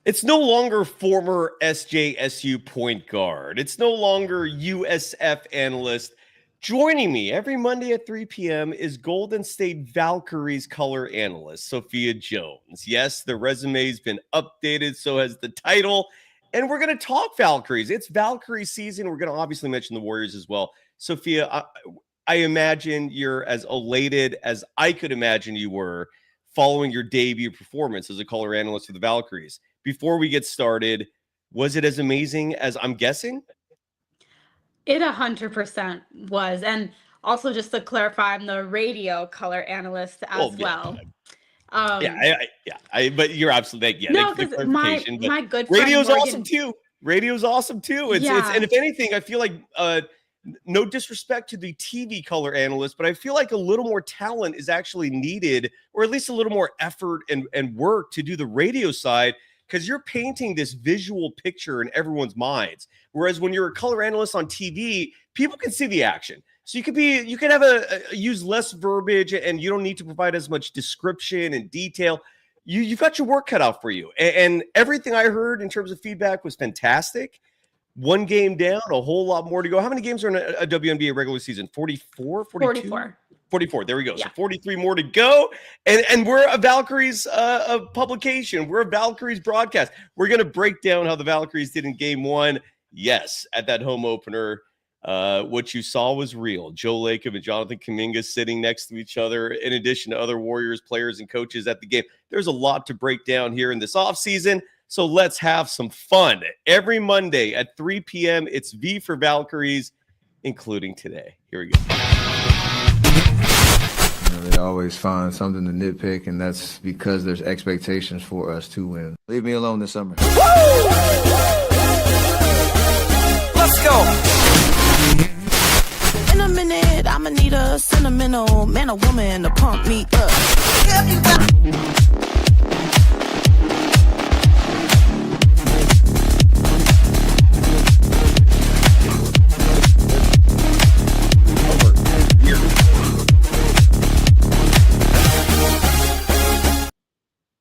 It's no longer former SJSU point guard. It's no longer USF analyst. Joining me every Monday at 3 p.m. is Golden State Valkyries color analyst, Sophia Jones. Yes, the resume's been updated, so has the title. And we're going to talk Valkyries. It's Valkyrie season. We're going to obviously mention the Warriors as well. Sophia, I imagine you're as elated as I could imagine you were following your debut performance as a color analyst for the Valkyries. Before we get started, was it as amazing as I'm guessing? It 100% was. And also, just to clarify, I'm the radio color analyst as well. But you're absolutely no, because my good friend radio's Morgan, awesome too. Radio's awesome too. It's and if anything, I feel like no disrespect to the TV color analyst, but I feel like a little more talent is actually needed, or at least a little more effort and work to do the radio side, because you're painting this visual picture in everyone's minds. Whereas when you're a color analyst on TV, people can see the action. So you could have use less verbiage, and you don't need to provide as much description and detail. You've got your work cut out for you. And everything I heard in terms of feedback was fantastic. One game down, a whole lot more to go. How many games are in a WNBA regular season? 44, 42? 44. There we go. Yeah. So 43 more to go. And we're a Valkyries publication. We're a Valkyries broadcast. We're going to break down how the Valkyries did in game one. Yes, at that home opener, what you saw was real. Joe Lacob and Jonathan Kuminga sitting next to each other, in addition to other Warriors players and coaches at the game. There's a lot to break down here in this offseason. So let's have some fun. Every Monday at 3 p.m., it's V for Valkyries, including today. Here we go. They always find something to nitpick, and that's because there's expectations for us to win. Leave me alone this summer. Woo! Let's go. In a minute, I'ma need a sentimental man or woman to pump me up.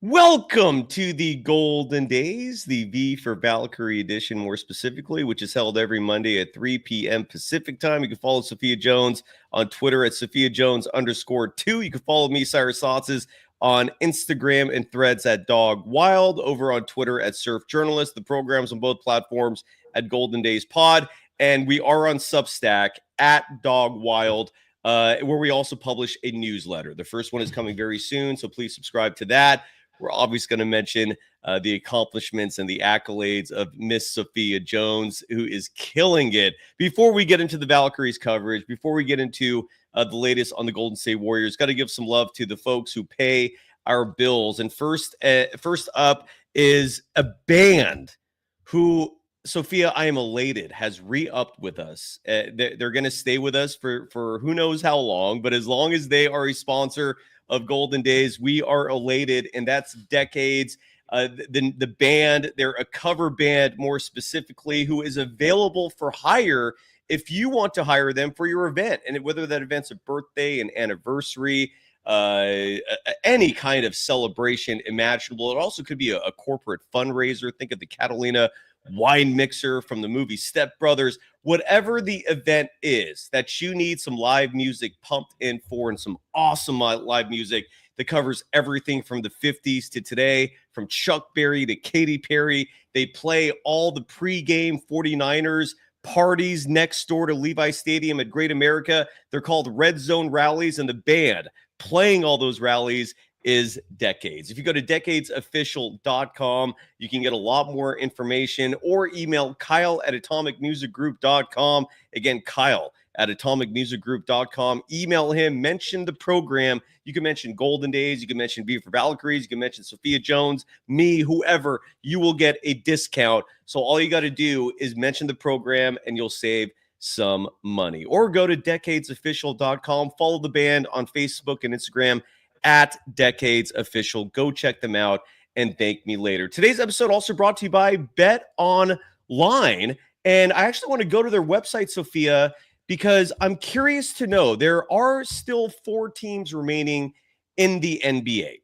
Welcome to the Golden Days, the V for Valkyrie edition, more specifically, which is held every Monday at 3 p.m. Pacific time. You can follow Sophia Jones on Twitter at SophiaJones_2. You can follow me, Cyrus Saatsaz, on Instagram and Threads at Dog Wild, over on Twitter at Surf Journalist. The program's on both platforms at Golden Days Pod, and we are on Substack at Dog Wild, where we also publish a newsletter. The first one is coming very soon, so please subscribe to that. We're obviously going to mention the accomplishments and the accolades of Miss Sophia Jones, who is killing it. Before we get into the Valkyries coverage, before we get into the latest on the Golden State Warriors, got to give some love to the folks who pay our bills. And first up is a band who, Sophia, I am elated, has re-upped with us. They're going to stay with us for who knows how long, but as long as they are a sponsor of Golden Days, we are elated, and that's Decades. The band, they're a cover band, more specifically, who is available for hire if you want to hire them for your event, and whether that event's a birthday, an anniversary, any kind of celebration imaginable. It also could be a corporate fundraiser. Think of the Catalina wine mixer from the movie Step Brothers. Whatever the event is that you need some live music pumped in for, and some awesome live music that covers everything from the 50s to today, from Chuck Berry to Katy Perry. They play all the pregame 49ers parties next door to Levi Stadium at Great America. They're called Red Zone Rallies, and the band playing all those rallies is Decades. If you go to decadesofficial.com, you can get a lot more information, or email Kyle at atomicmusicgroup.com. Again, Kyle at atomicmusicgroup.com. Email him, mention the program. You can mention Golden Days, you can mention V for Valkyries, you can mention Sophia Jones, me, whoever. You will get a discount. So all you got to do is mention the program and you'll save some money. Or go to decadesofficial.com. Follow the band on Facebook and Instagram at Decades Official. Go check them out and thank me later. Today's episode also brought to you by BetOnline. And I actually want to go to their website, Sophia, because I'm curious to know, there are still 4 teams remaining in the NBA.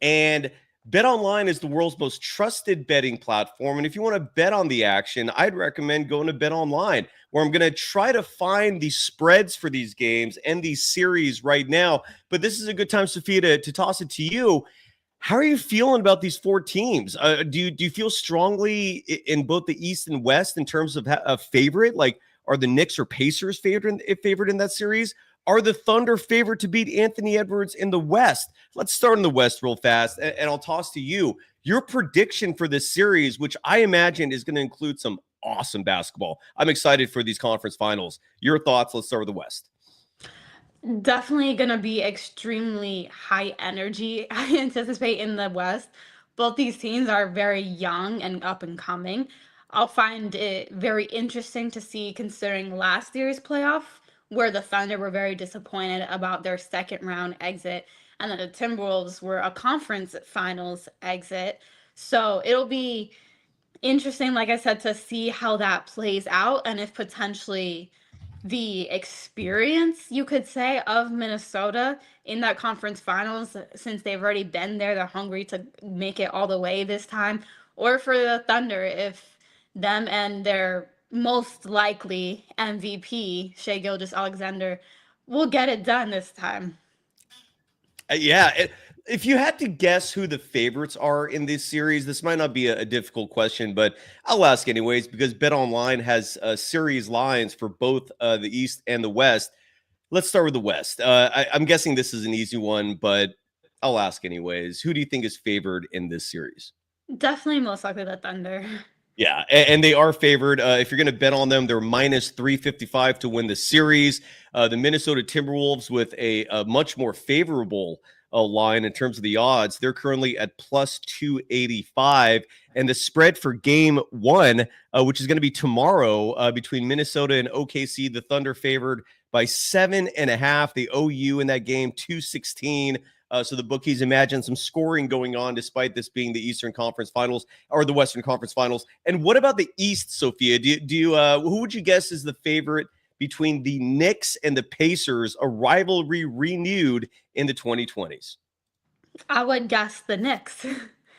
And BetOnline is the world's most trusted betting platform. And if you want to bet on the action, I'd recommend going to BetOnline, where I'm going to try to find the spreads for these games and these series right now. But this is a good time, Sophia, to toss it to you. How are you feeling about these four teams? Do you feel strongly in both the East and West in terms of a favorite? Like, are the Knicks or Pacers favored in that series? Are the Thunder favored to beat Anthony Edwards in the West? Let's start in the West real fast, and I'll toss to you your prediction for this series, which I imagine is going to include some awesome basketball. I'm excited for these conference finals. Your thoughts? Let's start with the West. Definitely going to be extremely high energy, I anticipate, in the West. Both these teams are very young and up and coming. I'll find it very interesting to see, considering last year's playoff, where the Thunder were very disappointed about their second round exit, and then the Timberwolves were a conference finals exit. So it'll be interesting, like I said, to see how that plays out, and if potentially the experience, you could say, of Minnesota in that conference finals, since they've already been there, they're hungry to make it all the way this time, or for the Thunder, if them and their most likely MVP, Shai Gilgeous-Alexander, will get it done this time. If you had to guess who the favorites are in this series, this might not be a difficult question, but I'll ask anyways, because BetOnline has series lines for both the East and the West. Let's start with the West. I'm guessing this is an easy one, but I'll ask anyways. Who do you think is favored in this series? Definitely most likely the Thunder. Yeah, and they are favored. If you're going to bet on them, they're minus 355 to win the series. The Minnesota Timberwolves, with a much more favorable line in terms of the odds, they're currently at plus 285. And the spread for game one, which is going to be tomorrow between Minnesota and OKC, the Thunder favored by 7.5. The OU in that game, 216. So the bookies imagine some scoring going on, despite this being the Eastern Conference Finals or the Western Conference Finals. And what about the East, Sophia? Who would you guess is the favorite between the Knicks and the Pacers, a rivalry renewed in the 2020s? I would guess the Knicks.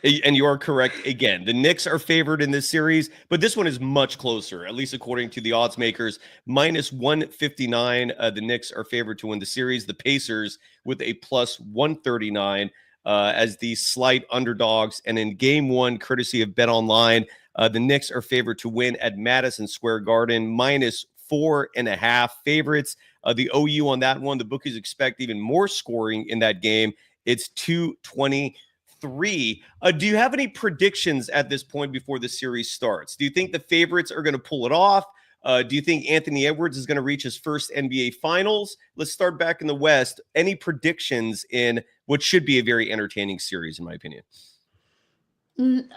And you are correct again. The Knicks are favored in this series, but this one is much closer, at least according to the odds makers. Minus 159, the Knicks are favored to win the series. The Pacers with a plus 139 as the slight underdogs. And in game one, courtesy of BetOnline, the Knicks are favored to win at Madison Square Garden, minus 4.5 favorites. The OU on that one, the bookies expect even more scoring in that game. It's 223. Do you have any predictions at this point before the series starts? Do you think the favorites are going to pull it off? Do you think Anthony Edwards is going to reach his first NBA Finals? Let's start back in the West. Any predictions in what should be a very entertaining series, in my opinion?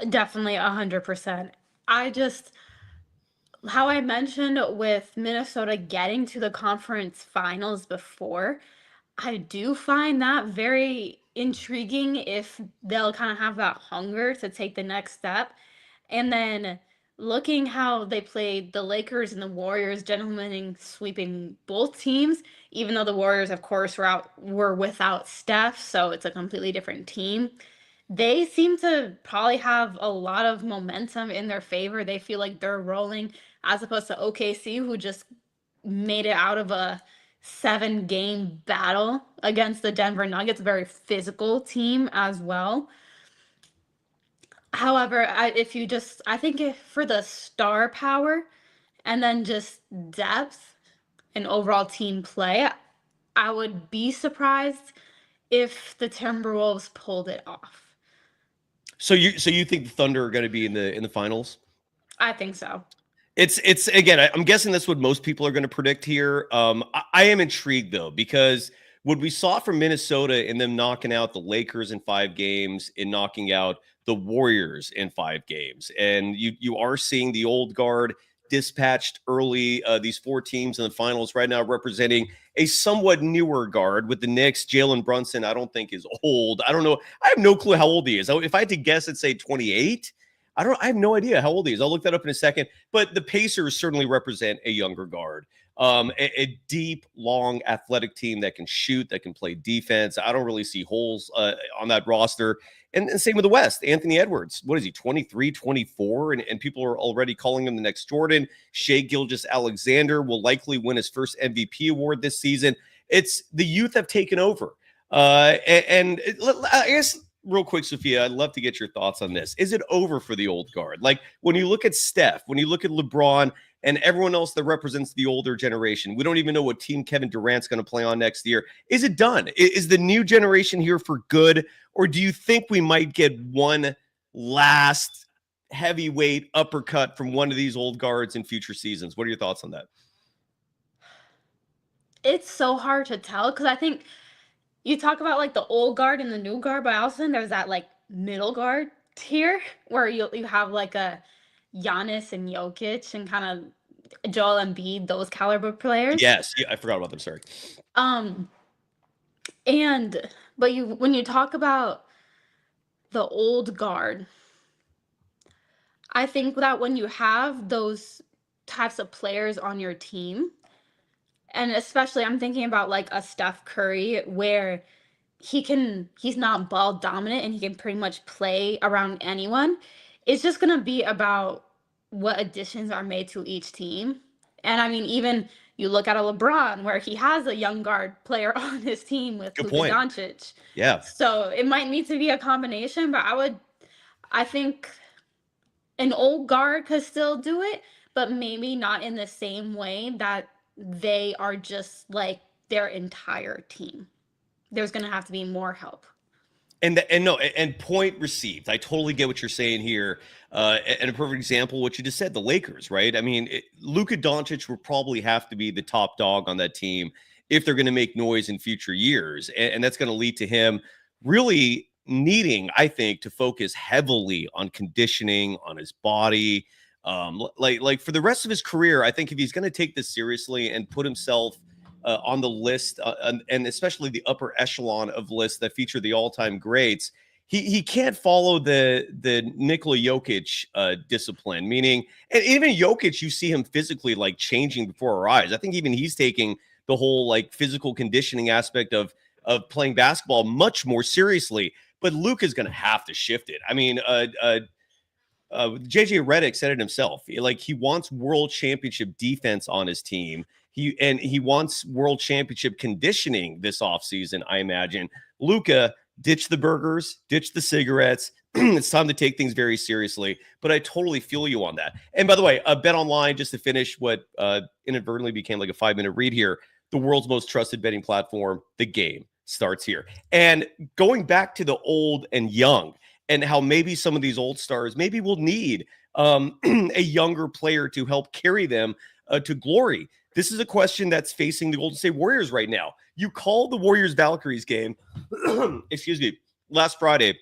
Definitely 100%. How I mentioned with Minnesota getting to the conference finals before, I do find that very intriguing if they'll kind of have that hunger to take the next step. And then looking how they played the Lakers and the Warriors, gentlemen sweeping both teams, even though the Warriors, of course, were without Steph, so it's a completely different team. They seem to probably have a lot of momentum in their favor. They feel like they're rolling, as opposed to OKC, who just made it out of a 7-game battle against the Denver Nuggets, very physical team as well. However, I think if for the star power and then just depth and overall team play, I would be surprised if the Timberwolves pulled it off. So you think the Thunder are going to be in the finals? I think so. It's again, I'm guessing that's what most people are going to predict here. I am intrigued though, because what we saw from Minnesota in them knocking out the Lakers in 5 games, in knocking out the Warriors in 5 games, and you are seeing the old guard dispatched early. These 4 teams in the finals right now representing a somewhat newer guard. With the Knicks, Jalen Brunson, I don't think is old. I don't know. I have no clue how old he is. If I had to guess, I'd say 28. I have no idea how old he is. I'll look that up in a second. But the Pacers certainly represent a younger guard. A deep, long, athletic team that can shoot, that can play defense. I don't really see holes on that roster. And same with the West. Anthony Edwards, what is he, 23, 24? And people are already calling him the next Jordan. Shai Gilgeous-Alexander will likely win his first MVP award this season. It's the youth have taken over. And I guess real quick, Sophia, I'd love to get your thoughts on this. Is it over for the old guard? Like when you look at Steph, when you look at LeBron and everyone else that represents the older generation, we don't even know what team Kevin Durant's going to play on next year. Is it done? Is the new generation here for good? Or do you think we might get one last heavyweight uppercut from one of these old guards in future seasons? What are your thoughts on that? It's so hard to tell because I think you talk about like the old guard and the new guard, but I also think there's that like middle guard tier where you have like a Giannis and Jokic and kind of Joel Embiid, those caliber players. Yes, yeah, I forgot about them. Sorry. But when you talk about the old guard, I think that when you have those types of players on your team, and especially I'm thinking about like a Steph Curry where he's not ball dominant and he can pretty much play around anyone. It's just going to be about what additions are made to each team. And I mean, even you look at a LeBron where he has a young guard player on his team with Luka Doncic. Yeah. So it might need to be a combination, but I think an old guard could still do it, but maybe not in the same way that they are just like their entire team. There's going to have to be more help. And point received. I totally get what you're saying here. And a perfect example, what you just said, the Lakers, right? I mean, Luka Doncic will probably have to be the top dog on that team if they're going to make noise in future years. And that's going to lead to him really needing, I think, to focus heavily on conditioning, on his body. Like for the rest of his career, I think if he's going to take this seriously and put himself on the list, and especially the upper echelon of lists that feature the all-time greats, he can't follow the Nikola Jokic discipline. Meaning, and even Jokic, you see him physically like changing before our eyes. I think even he's taking the whole like physical conditioning aspect of playing basketball much more seriously. But Luka's going to have to shift it. I mean, JJ Redick said it himself. Like he wants world championship defense on his team. He wants world championship conditioning this offseason, I imagine. Luka, ditch the burgers, ditch the cigarettes. It's time to take things very seriously. But I totally feel you on that. And by the way, BetOnline, just to finish what inadvertently became like a 5-minute read here, the world's most trusted betting platform, the game starts here. And going back to the old and young, and how maybe some of these old stars maybe will need a younger player to help carry them to glory. This is a question that's facing the Golden State Warriors right now. You called the Warriors Valkyries game, excuse me, last Friday.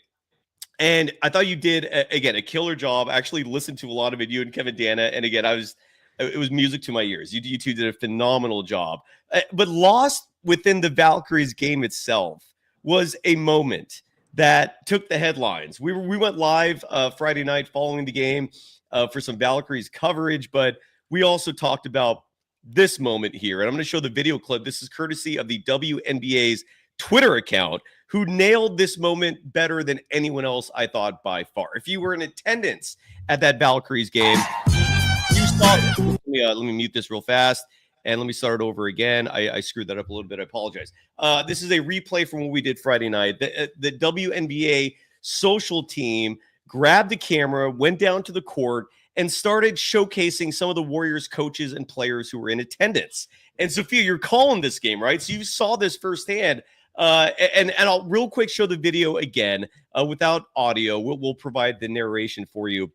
And I thought you did, again, a killer job. I actually listened to a lot of it, you and Kevin Dana. And again, it was music to my ears. You two did a phenomenal job. But lost within the Valkyries game itself was a moment that took the headlines. We went live Friday night following the game for some Valkyries coverage, but we also talked about this moment here. And I'm going to show the video clip. This is courtesy of the WNBA's Twitter account, who nailed this moment better than anyone else, I thought, by far. If you were in attendance at that Valkyries game, you saw it. Let me mute this real fast. And let me start it over again. I screwed that up a little bit. I apologize. This is a replay from what we did Friday night. The WNBA social team grabbed the camera, went down to the court, and started showcasing some of the Warriors coaches and players who were in attendance. And Sophia, you're calling this game, right? So you saw this firsthand. And I'll real quick show the video again without audio. We'll provide the narration for you.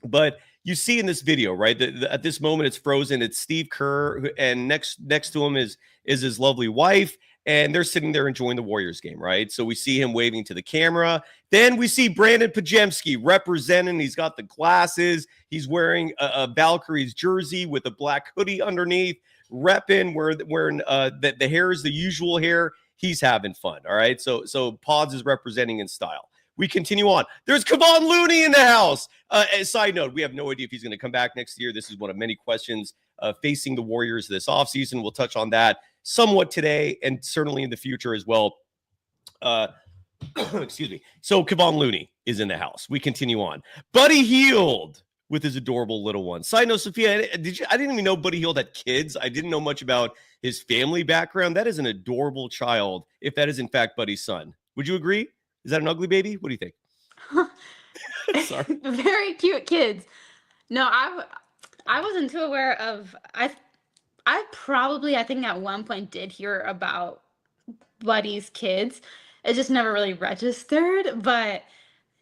But you see in this video, right? At this moment, it's frozen. It's Steve Kerr, and next to him is his lovely wife, and they're sitting there enjoying the Warriors game, right? So we see him waving to the camera. Then we see Brandon Pajemski representing. He's got the glasses. He's wearing a Valkyries jersey with a black hoodie underneath, repping, wearing the hair is the usual hair. He's having fun, all right? So Pods is representing in style. We continue on. There's Kevon Looney in the house. As a side note, we have no idea if he's going to come back next year. This is one of many questions facing the Warriors this offseason. We'll touch on that somewhat today and certainly in the future as well. Excuse me. So Kevon Looney is in the house. We continue on. Buddy Hield with his adorable little one. Side note, Sophia, I didn't even know Buddy Hield had kids. I didn't know much about his family background. That is an adorable child, if that is in fact Buddy's son. Would you agree? Is that an ugly baby? What do you think? Sorry. Very cute kids. No, I wasn't too aware of. I think at one point did hear about Buddy's kids. It just never really registered. But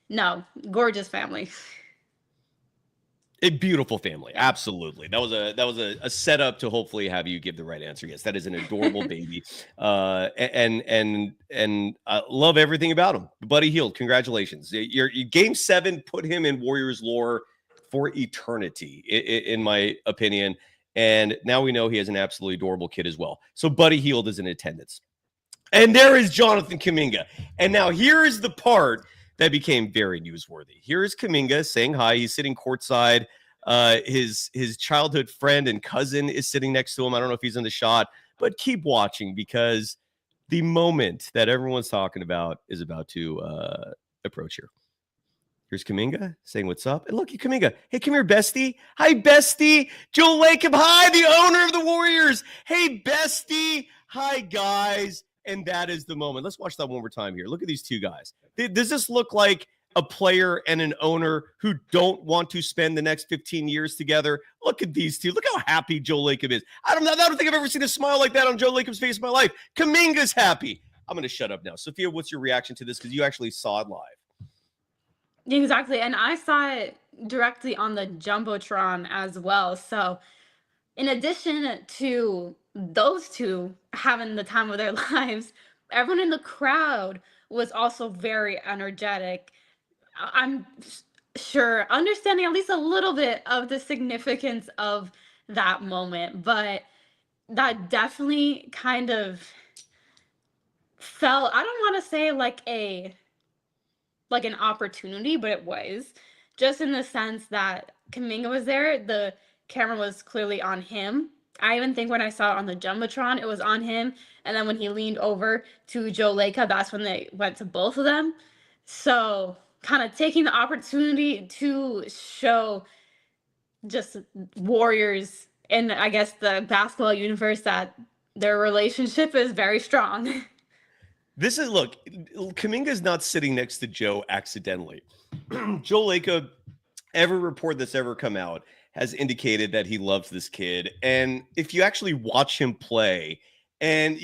no, gorgeous family. A beautiful family, absolutely. That was a setup to hopefully have you give the right answer. Yes, that is an adorable baby, and I love everything about him. Buddy Hield, congratulations! Your Game 7 put him in Warriors lore for eternity, in my opinion. And now we know he has an absolutely adorable kid as well. So Buddy Hield is in attendance, and there is Jonathan Kuminga. And now here is the part that became very newsworthy. Here is Kuminga saying hi. He's sitting courtside. His childhood friend and cousin is sitting next to him. I don't know if he's in the shot, but keep watching because the moment that everyone's talking about is about to approach here. Here's Kuminga saying what's up. And look at Kuminga. Hey, come here, bestie. Hi, bestie. Joe Lacob. Hi, the owner of the Warriors. Hey, bestie. Hi, guys. And that is the moment. Let's watch that one more time here. Look at these two guys. Does this look like a player and an owner who don't want to spend the next 15 years together? Look at these two. Look how happy Joe Lacob is. I don't think I've ever seen a smile like that on Joe Lacob's face in my life. Kuminga's happy. I'm going to shut up now. Sophia, what's your reaction to this? Because you actually saw it live. Exactly. And I saw it directly on the Jumbotron as well. So in addition to those two having the time of their lives, everyone in the crowd was also very energetic. I'm sure understanding at least a little bit of the significance of that moment, but that definitely kind of felt, I don't want to say like an opportunity, but it was just in the sense that Kuminga was there. The camera was clearly on him. I even think when I saw it on the Jumbotron, it was on him. And then when he leaned over to Joe Lacob, that's when they went to both of them. So kind of taking the opportunity to show just Warriors in, I guess, the basketball universe that their relationship is very strong. This is, look, Kuminga's not sitting next to Joe accidentally. Joe Lacob, every report that's ever come out has indicated that he loves this kid. And if you actually watch him play, and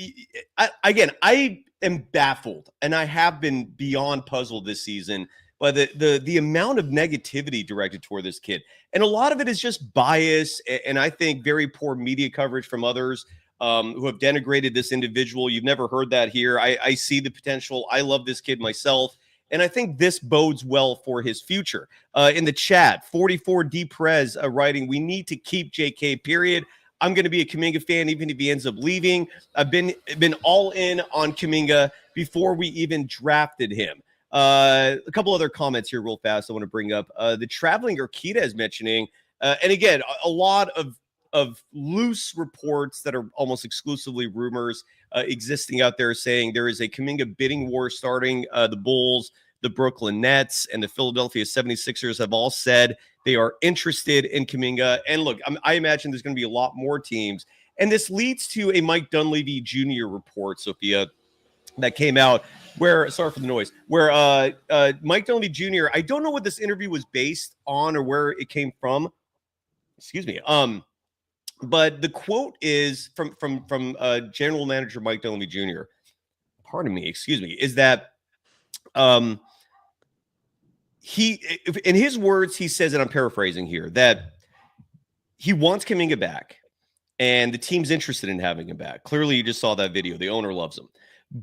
I am baffled, and I have been beyond puzzled this season by the amount of negativity directed toward this kid. And a lot of it is just bias, and I think very poor media coverage from others who have denigrated this individual. You've never heard that here. I see the potential. I love this kid myself. And I think this bodes well for his future. In the chat, 44 D Perez writing, we need to keep JK, period. I'm going to be a Kuminga fan even if he ends up leaving. I've been all in on Kuminga before we even drafted him. A couple other comments here real fast I want to bring up. The Traveling Urquita is mentioning, and again, a lot of loose reports that are almost exclusively rumors existing out there saying there is a Kuminga bidding war starting. The Bulls, the Brooklyn Nets, and the Philadelphia 76ers have all said they are interested in Kuminga. And look, I imagine there's going to be a lot more teams. And this leads to a Mike Dunleavy Jr. report, Sophia, that came out where, sorry for the noise, where Mike Dunleavy Jr., I don't know what this interview was based on or where it came from. Excuse me. But the quote is from General Manager Mike Dunleavy Jr. Pardon me, excuse me, is that he, in his words, he says, and I'm paraphrasing here, that he wants Kuminga back, and the team's interested in having him back. Clearly, you just saw that video. The owner loves him,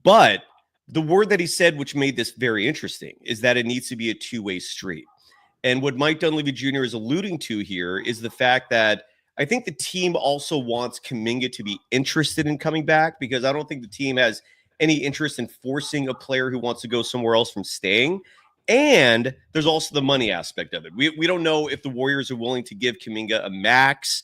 but the word that he said, which made this very interesting, is that it needs to be a two-way street. And what Mike Dunleavy Jr. is alluding to here is the fact that I think the team also wants Kuminga to be interested in coming back, because I don't think the team has any interest in forcing a player who wants to go somewhere else from staying. And there's also the money aspect of it. We don't know if the Warriors are willing to give Kuminga a max.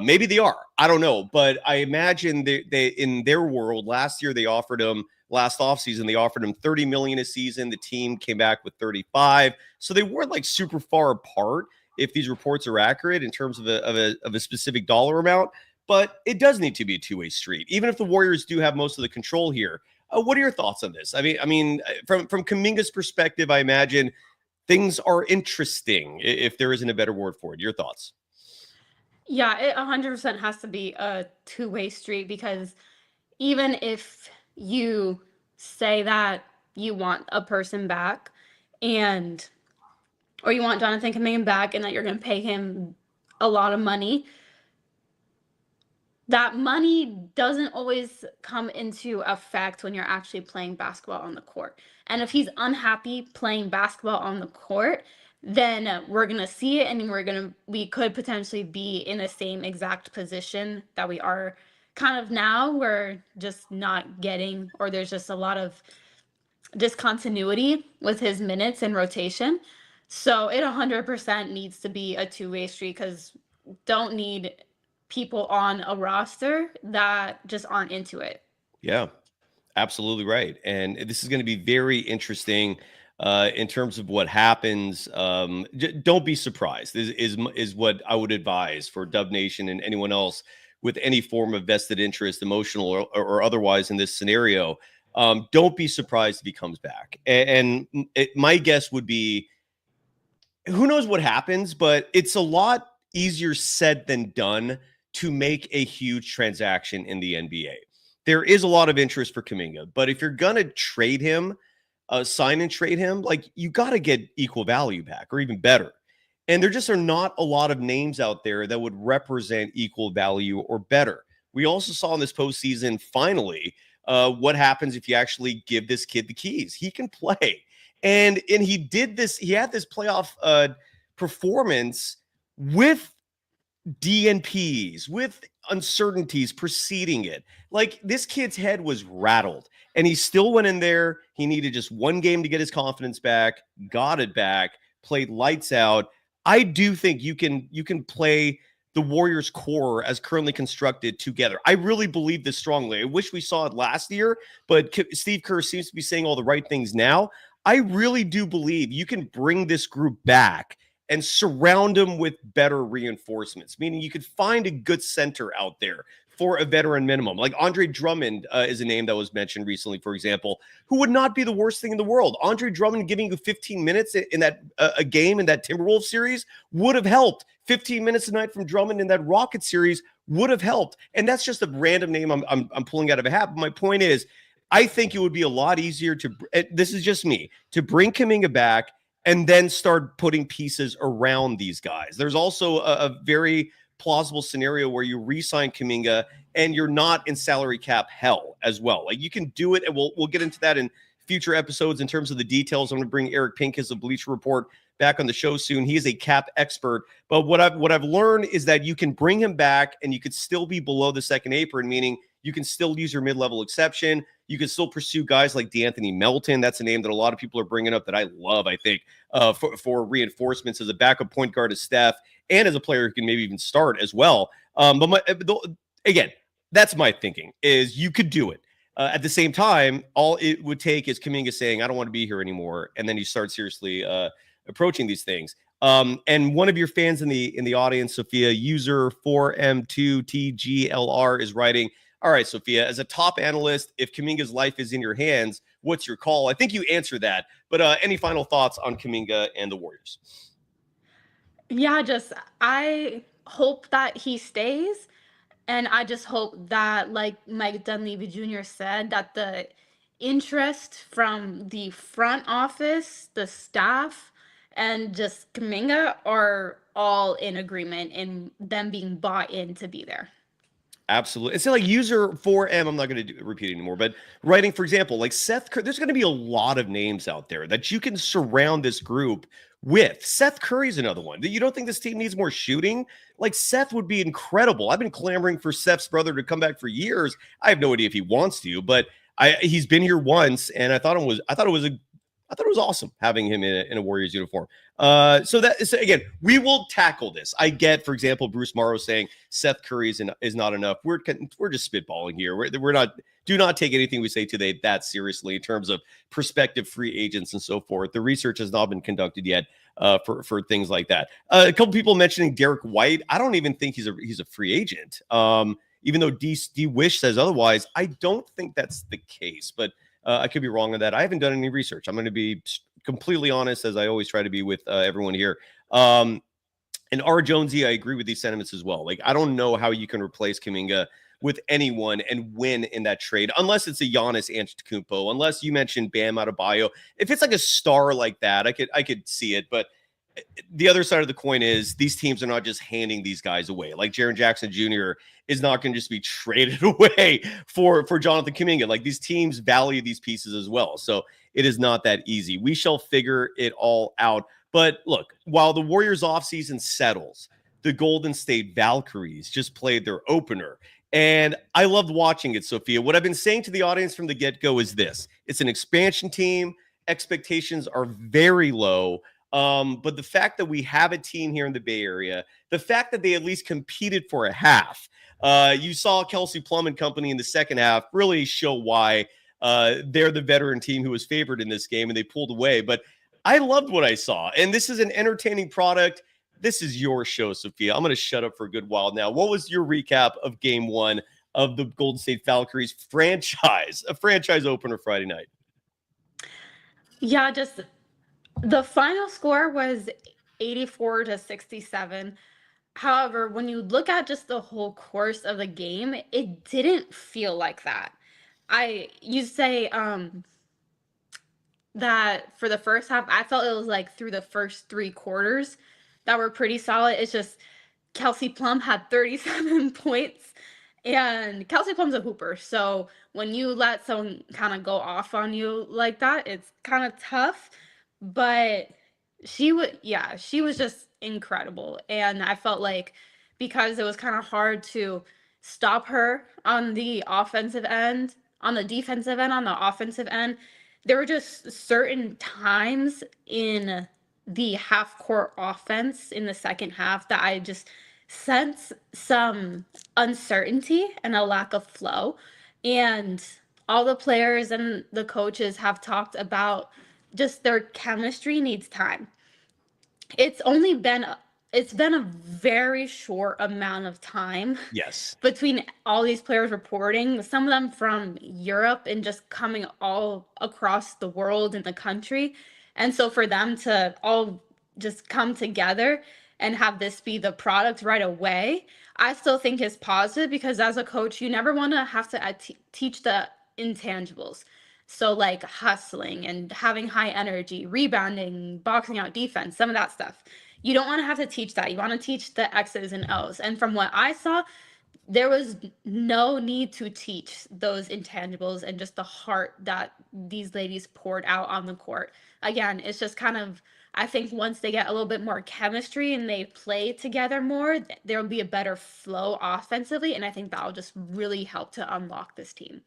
Maybe they are. I don't know. But I imagine they in their world, last year they offered him last offseason. They offered him $30 million a season. The team came back with 35. So they weren't like super far apart if these reports are accurate in terms of a specific dollar amount. But it does need to be a two-way street, even if the Warriors do have most of the control here. What are your thoughts on this? I mean, from Kuminga's perspective, I imagine things are interesting, if there isn't a better word for it. Your thoughts? Yeah, it 100% has to be a two-way street, because even if you say that you want a person back or you want Jonathan Kuminga back and that you're going to pay him a lot of money, that money doesn't always come into effect when you're actually playing basketball on the court. And if he's unhappy playing basketball on the court, then we're going to see it, and we could potentially be in the same exact position that we are kind of now. We're just not getting, or there's just a lot of discontinuity with his minutes and rotation. So it 100% needs to be a two-way street, because don't need people on a roster that just aren't into it. Yeah, absolutely right. And this is going to be very interesting in terms of what happens. Don't be surprised is what I would advise for Dub Nation and anyone else with any form of vested interest, emotional or otherwise, in this scenario. Don't be surprised if he comes back. And my guess would be, who knows what happens, but it's a lot easier said than done to make a huge transaction in the NBA. There is a lot of interest for Kuminga, but if you're going to trade him, sign and trade him, like, you got to get equal value back, or even better. And there just are not a lot of names out there that would represent equal value or better. We also saw in this postseason, finally, what happens if you actually give this kid the keys. He can play. And he did this. He had this playoff performance with DNPs, with uncertainties preceding it. Like, this kid's head was rattled, and he still went in there. He needed just one game to get his confidence back, got it back, played lights out. I do think you can play the Warriors core as currently constructed together. I really believe this strongly. I wish we saw it last year, but Steve Kerr seems to be saying all the right things now. I really do believe you can bring this group back and surround them with better reinforcements, meaning you could find a good center out there for a veteran minimum. Like Andre Drummond is a name that was mentioned recently, for example, who would not be the worst thing in the world. Andre Drummond giving you 15 minutes in that a game in that Timberwolves series would have helped. 15 minutes a night from Drummond in that Rockets series would have helped. And that's just a random name I'm pulling out of a hat. But my point is, I think it would be a lot easier to, this is just me, to bring Kuminga back and then start putting pieces around these guys. There's also a very plausible scenario where you re-sign Kuminga and you're not in salary cap hell as well. Like, you can do it, and we'll get into that in future episodes in terms of the details. I'm going to bring Eric Pincus of Bleacher Report back on the show soon. He is a cap expert. But what I've learned is that you can bring him back and you could still be below the second apron, meaning you can still use your mid-level exception. You can still pursue guys like DeAnthony Melton. That's a name that a lot of people are bringing up that I love, I think, for reinforcements as a backup point guard to Steph and as a player who can maybe even start as well. Again, that's my thinking, is you could do it. At the same time, all it would take is Kuminga saying, I don't want to be here anymore. And then you start seriously approaching these things. And one of your fans in the audience, Sophia, user 4M2TGLR, is writing, all right, Sophia, as a top analyst, if Kuminga's life is in your hands, what's your call? I think you answered that. But any final thoughts on Kuminga and the Warriors? Yeah, I hope that he stays. And I just hope that, like Mike Dunleavy Jr. said, that the interest from the front office, the staff, and just Kuminga are all in agreement in them being bought in to be there. Absolutely. It's like user 4M, I'm not going to repeat it anymore, but writing, for example, like Seth Curry, there's going to be a lot of names out there that you can surround this group with. Seth Curry's another one. You don't think this team needs more shooting? Like, Seth would be incredible. I've been clamoring for Seth's brother to come back for years. I have no idea if he wants to, but he's been here once, and I thought it was I thought it was awesome having him in a Warriors uniform. So again, we will tackle this. I get, for example, Bruce Morrow saying Seth Curry is not enough. We're just spitballing here. We're not. Do not take anything we say today that seriously in terms of prospective free agents and so forth. The research has not been conducted yet for things like that. A couple people mentioning Derek White. I don't even think he's a free agent. Even though D Wish says otherwise, I don't think that's the case. But I could be wrong on that. I haven't done any research. I'm going to be completely honest, as I always try to be with everyone here. And R. Jonesy, I agree with these sentiments as well. Like, I don't know how you can replace Kuminga with anyone and win in that trade, unless it's a Giannis Antetokounmpo, unless you mentioned Bam Adebayo. If it's like a star like that, I could see it. But the other side of the coin is these teams are not just handing these guys away. Like Jaren Jackson Jr. is not going to just be traded away for Jonathan Kuminga. Like, these teams value these pieces as well. So it is not that easy. We shall figure it all out. But look, while the Warriors offseason settles, the Golden State Valkyries just played their opener. And I loved watching it, Sophia. What I've been saying to the audience from the get-go is this. It's an expansion team. Expectations are very low. But the fact that we have a team here in the Bay Area, the fact that they at least competed for a half, you saw Kelsey Plum and company in the second half really show why they're the veteran team who was favored in this game, and they pulled away. But I loved what I saw, and this is an entertaining product. This is your show, Sophia. I'm going to shut up for a good while now. What was your recap of game one of the Golden State Valkyries a franchise opener Friday night? Yeah, just the final score was 84-67. However, when you look at just the whole course of the game, it didn't feel like that. You say that for the first half, I felt it was like through the first three quarters that were pretty solid. It's just Kelsey Plum had 37 points, and Kelsey Plum's a hooper. So when you let someone kind of go off on you like that, it's kind of tough. But she was just incredible. And I felt like because it was kind of hard to stop her on the offensive end, on the defensive end, on the offensive end, there were just certain times in the half-court offense in the second half that I just sense some uncertainty and a lack of flow. And all the players and the coaches have talked about just their chemistry needs time. It's been a very short amount of time. Yes. Between all these players reporting, some of them from Europe and just coming all across the world and the country. And so for them to all just come together and have this be the product right away, I still think is positive, because as a coach, you never want to have to teach the intangibles. So like hustling and having high energy, rebounding, boxing out defense, some of that stuff. You don't want to have to teach that. You want to teach the X's and O's. And from what I saw, there was no need to teach those intangibles and just the heart that these ladies poured out on the court. Again, it's just kind of, I think once they get a little bit more chemistry and they play together more, there will be a better flow offensively. And I think that'll just really help to unlock this team.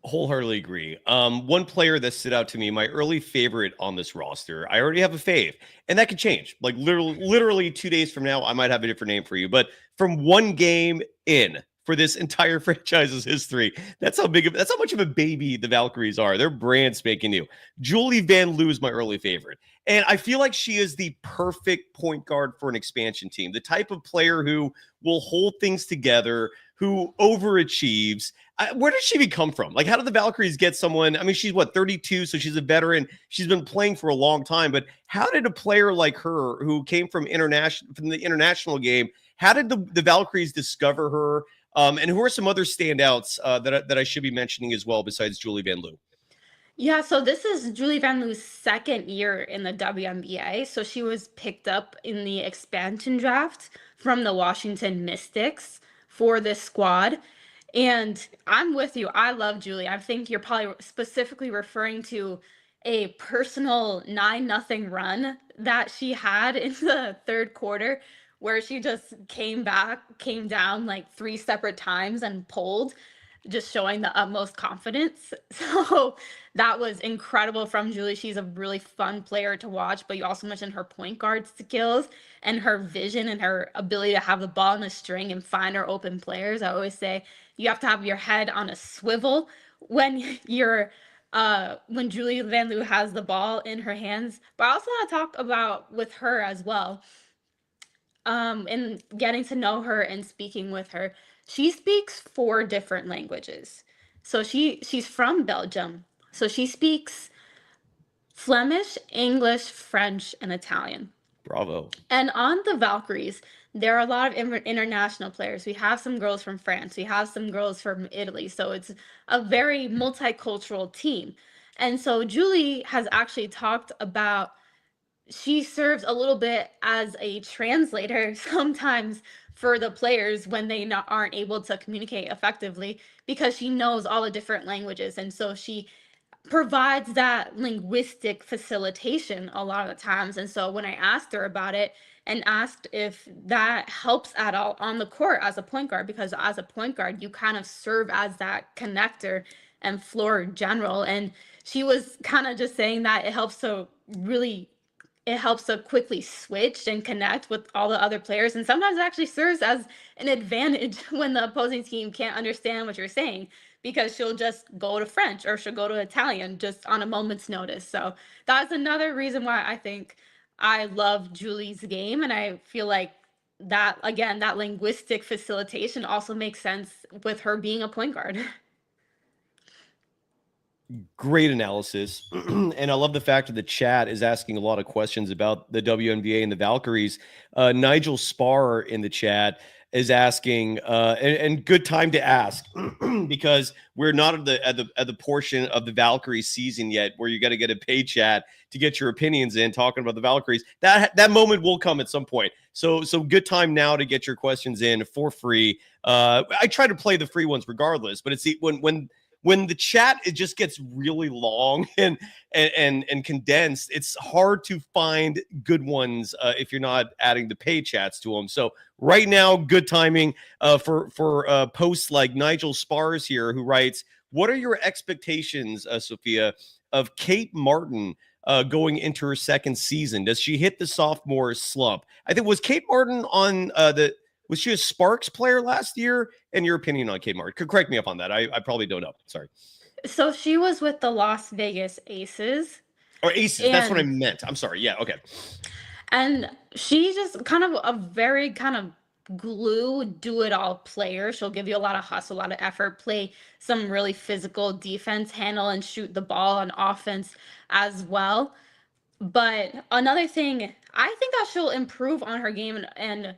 Wholeheartedly agree. One player that stood out to me, my early favorite on this roster, I already have a fave, and that could change. Like literally 2 days from now, I might have a different name for you. But from one game in for this entire franchise's history, that's how much of a baby the Valkyries are. They're brand spanking new. Julie Van Loo is my early favorite. And I feel like she is the perfect point guard for an expansion team. The type of player who will hold things together, who overachieves. Where did she even come from? Like, how did the Valkyries get someone? I mean, she's 32, so she's a veteran. She's been playing for a long time. But how did a player like her, who came from the international game, how did the Valkyries discover her? And who are some other standouts that I should be mentioning as well besides Julie Van Loo? Yeah, so this is Julie Van Loo's second year in the WNBA. So she was picked up in the expansion draft from the Washington Mystics for this squad. And I'm with you. I love Julie. I think you're probably specifically referring to a personal 9-0 run that she had in the third quarter, where she just came down like 3 separate times and pulled. just showing the utmost confidence. So that was incredible from Julie. She's a really fun player to watch, but you also mentioned her point guard skills and her vision and her ability to have the ball in a string and find her open players. I always say you have to have your head on a swivel when you're when Julie Van Loo has the ball in her hands. But I also want to talk about with her as well, and getting to know her and speaking with her. She speaks 4 different languages. So she's from Belgium. So she speaks Flemish, English, French, and Italian. Bravo. And on the Valkyries, there are a lot of international players. We have some girls from France. We have some girls from Italy. So it's a very multicultural team. And so Julie has actually talked about she serves a little bit as a translator sometimes for the players when they aren't able to communicate effectively, because she knows all the different languages. And so she provides that linguistic facilitation a lot of the times. And so when I asked her about it and asked if that helps at all on the court as a point guard, because as a point guard, you kind of serve as that connector and floor general. And she was kind of just saying that it helps to quickly switch and connect with all the other players. And sometimes it actually serves as an advantage when the opposing team can't understand what you're saying, because she'll just go to French or she'll go to Italian just on a moment's notice. So that's another reason why I think I love Julie's game. And I feel like that, again, that linguistic facilitation also makes sense with her being a point guard. Great analysis. And I love the fact that the chat is asking a lot of questions about the WNBA and the Valkyries. Nigel Spar in the chat is asking, and good time to ask, because we're not at the portion of the Valkyries season yet where you got to get a pay chat to get your opinions in talking about the Valkyries. That moment will come at some point. So good time now to get your questions in for free. I try to play the free ones regardless, but it's when the chat, it just gets really long and condensed, it's hard to find good ones if you're not adding the pay chats to them. So right now, good timing for posts like Nigel Spars here, who writes, "What are your expectations, Sophia, of Kate Martin going into her second season? Does she hit the sophomore slump?" I think, was Kate Martin on was she a Sparks player last year? And your opinion on Kate Martin? Could correct me up on that. I probably don't know. Sorry. So she was with the Las Vegas Aces. Or Aces. That's what I meant. I'm sorry. Yeah. Okay. And she's just kind of a very kind of glue, do-it-all player. She'll give you a lot of hustle, a lot of effort, play some really physical defense, handle and shoot the ball on offense as well. But another thing, I think that she'll improve on her game, and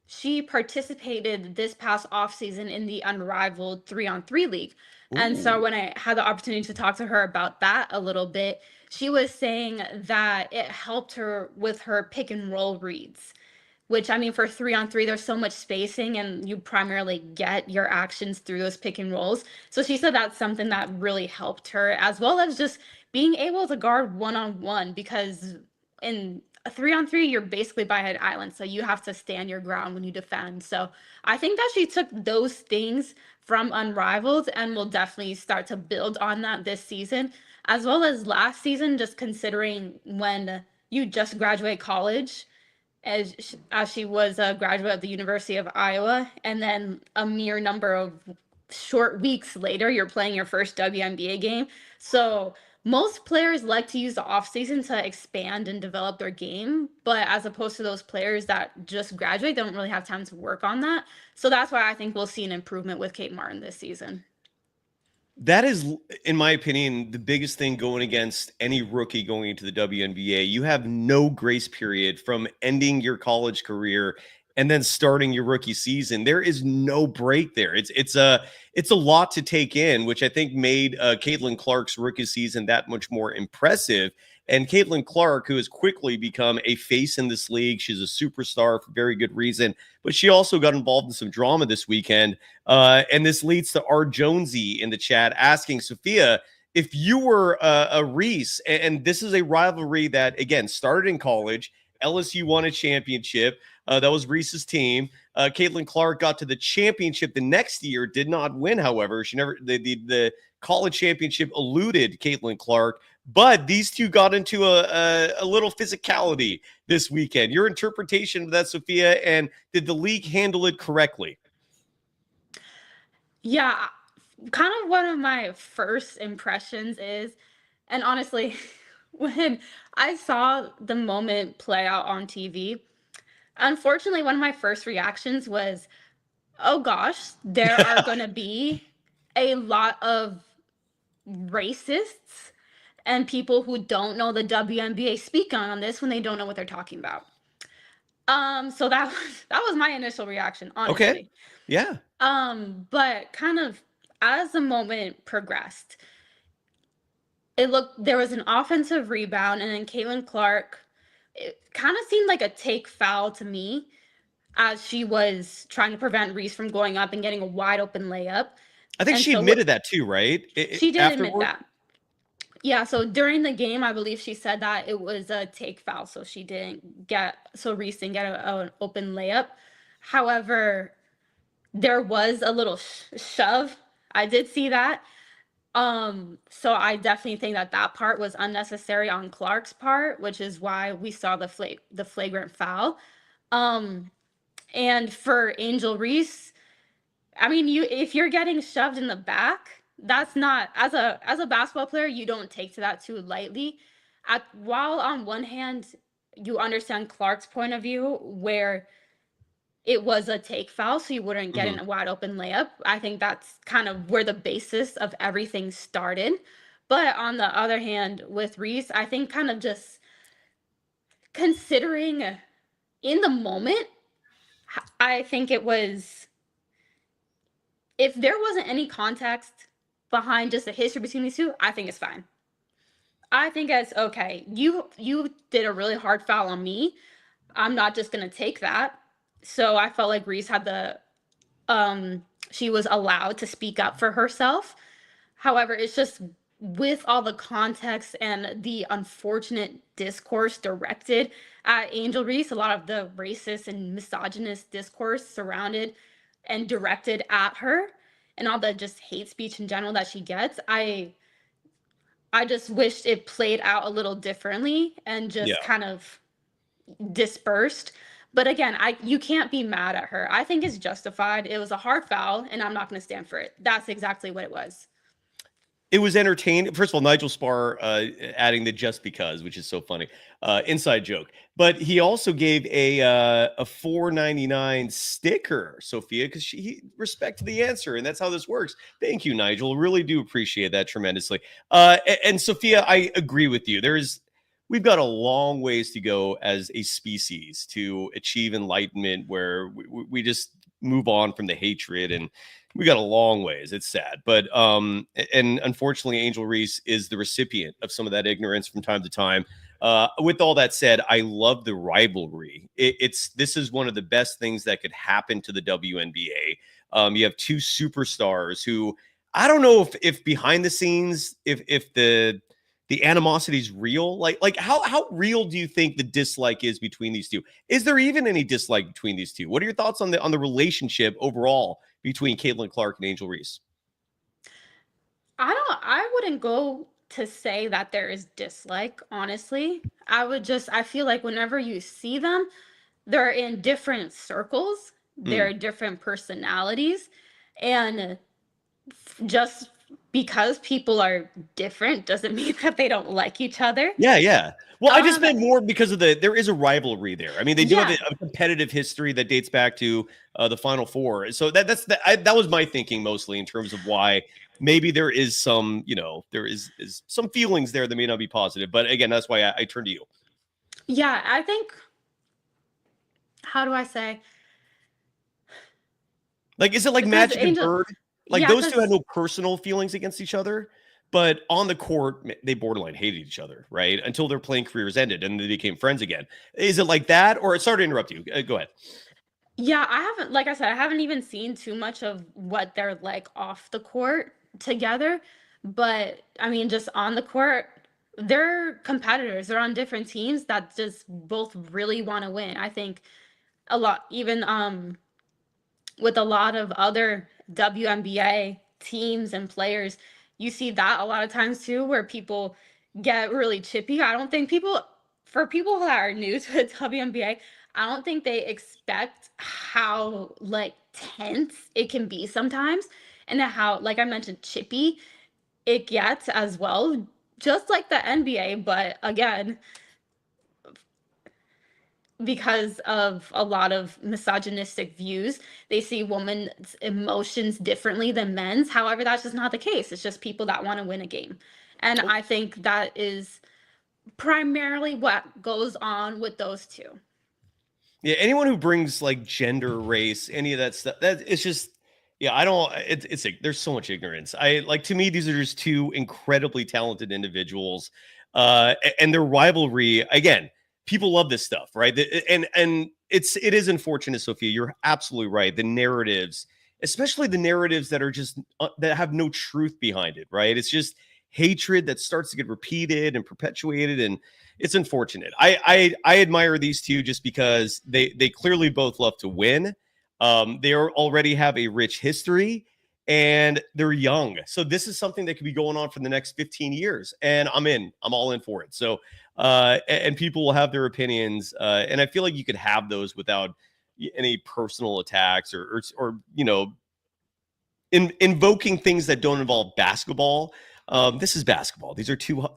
she participated this past offseason in the Unrivaled 3-on-3 league. Ooh. And so when I had the opportunity to talk to her about that a little bit, she was saying that it helped her with her pick and roll reads, which, I mean, for 3-on-3, there's so much spacing and you primarily get your actions through those pick and rolls. So she said that's something that really helped her, as well as just being able to guard one-on-one, because in a 3-on-3, you're basically by an island, so you have to stand your ground when you defend. So I think that she took those things from Unrivaled and will definitely start to build on that this season, as well as last season, just considering when you just graduate college, as she was a graduate of the University of Iowa, and then a mere number of short weeks later, you're playing your first WNBA game. So most players like to use the offseason to expand and develop their game, but as opposed to those players that just graduate, they don't really have time to work on that. So that's why I think we'll see an improvement with Kate Martin this season. That is, in my opinion, the biggest thing going against any rookie going into the WNBA. You have no grace period from ending your college career and then starting your rookie season. There is no break there. It's a lot to take in, which I think made Caitlin Clark's rookie season that much more impressive. And Caitlin Clark, who has quickly become a face in this league, she's a superstar for very good reason, but she also got involved in some drama this weekend. And this leads to R. Jonesy in the chat asking, Sophia, if you were a Reese, and this is a rivalry that, again, started in college, LSU won a championship. That was Reese's team. Caitlin Clark got to the championship the next year, did not win, however. She never the college championship eluded Caitlin Clark. But these two got into a little physicality this weekend. Your interpretation of that, Sophia, and did the league handle it correctly? Yeah, kind of one of my first impressions is, and honestly, when I saw the moment play out on TV, unfortunately, one of my first reactions was, oh gosh, there are going to be a lot of racists and people who don't know the WNBA speak on this when they don't know what they're talking about. So that was my initial reaction, honestly. Okay. Yeah. But kind of as the moment progressed, there was an offensive rebound, and then Caitlin Clark, it kind of seemed like a take foul to me as she was trying to prevent Reese from going up and getting a wide open layup. I think she admitted that too, right? She did admit that. Yeah, so during the game, I believe she said that it was a take foul, so Reese didn't get an open layup. However, there was a little shove. I did see that. So I definitely think that part was unnecessary on Clark's part, which is why we saw the flagrant foul. And for Angel Reese, I mean, if you're getting shoved in the back, that's not, as a basketball player, you don't take to that too lightly. While on one hand, you understand Clark's point of view where it was a take foul, so you wouldn't get in a wide open layup. I think that's kind of where the basis of everything started. But on the other hand, with Reese, I think kind of just considering in the moment, I think it was, if there wasn't any context behind just the history between these two, I think it's fine. I think it's okay. You did a really hard foul on me. I'm not just going to take that. So I felt like Reese had she was allowed to speak up for herself. However, it's just with all the context and the unfortunate discourse directed at Angel Reese, a lot of the racist and misogynist discourse surrounded and directed at her, and all the just hate speech in general that she gets, I just wished it played out a little differently and just kind of dispersed. But again, you can't be mad at her. I think it's justified. It was a hard foul, and I'm not going to stand for it. That's exactly what it was. It was entertaining. First of all, Nigel Spar adding the just because, which is so funny. Inside joke. But he also gave a $4.99 sticker, Sophia, because he respected the answer, and that's how this works. Thank you, Nigel. Really do appreciate that tremendously. And Sophia, I agree with you. We've got a long ways to go as a species to achieve enlightenment where we just move on from the hatred, and we got a long ways. It's sad. But and unfortunately, Angel Reese is the recipient of some of that ignorance from time to time. With all that said, I love the rivalry. This is one of the best things that could happen to the WNBA. You have two superstars who, I don't know if behind the scenes, if the animosity is real. Like how real do you think the dislike is between these two? Is there even any dislike between these two? What are your thoughts on the relationship overall between Caitlin Clark and Angel Reese? I wouldn't go to say that there is dislike, honestly. I feel like whenever you see them, they're in different circles, they're different personalities, and just because people are different doesn't mean that they don't like each other. Yeah. Well, I just meant more because of there is a rivalry there. I mean, they do have a competitive history that dates back to the Final Four. So that was my thinking mostly in terms of why maybe there is some, there is some feelings there that may not be positive. But again, that's why I turn to you. Yeah, I think, how do I say? Like, is it like Magic and Bird? Like those two had no personal feelings against each other, but on the court, they borderline hated each other, right? Until their playing careers ended and they became friends again. Is it like that? Or sorry to interrupt you. Go ahead. Yeah, like I said, I haven't even seen too much of what they're like off the court together. But I mean, just on the court, they're competitors. They're on different teams that just both really want to win. I think a lot, even with a lot of other WNBA teams and players, you see that a lot of times too, where people get really chippy. I don't think for people that are new to the WNBA, I don't think they expect how like tense it can be sometimes, and how, like I mentioned, chippy it gets as well, just like the NBA. But again, because of a lot of misogynistic views, they see women's emotions differently than men's. However, that's just not the case. It's just people that want to win a game. And I think that is primarily what goes on with those two. Yeah, anyone who brings like gender, race, any of that stuff, that it's just, yeah, I don't. It's like there's so much ignorance. I like, to me, these are just two incredibly talented individuals, and their rivalry. Again, people love this stuff, right? And it is unfortunate, Sophia. You're absolutely right. The narratives, especially the narratives that are just that have no truth behind it, right? It's just hatred that starts to get repeated and perpetuated, and it's unfortunate. I admire these two just because they clearly both love to win. They already have a rich history, and they're young. So this is something that could be going on for the next 15 years, and I'm all in for it. So and people will have their opinions, and I feel like you could have those without any personal attacks or invoking things that don't involve basketball. This is basketball. These are two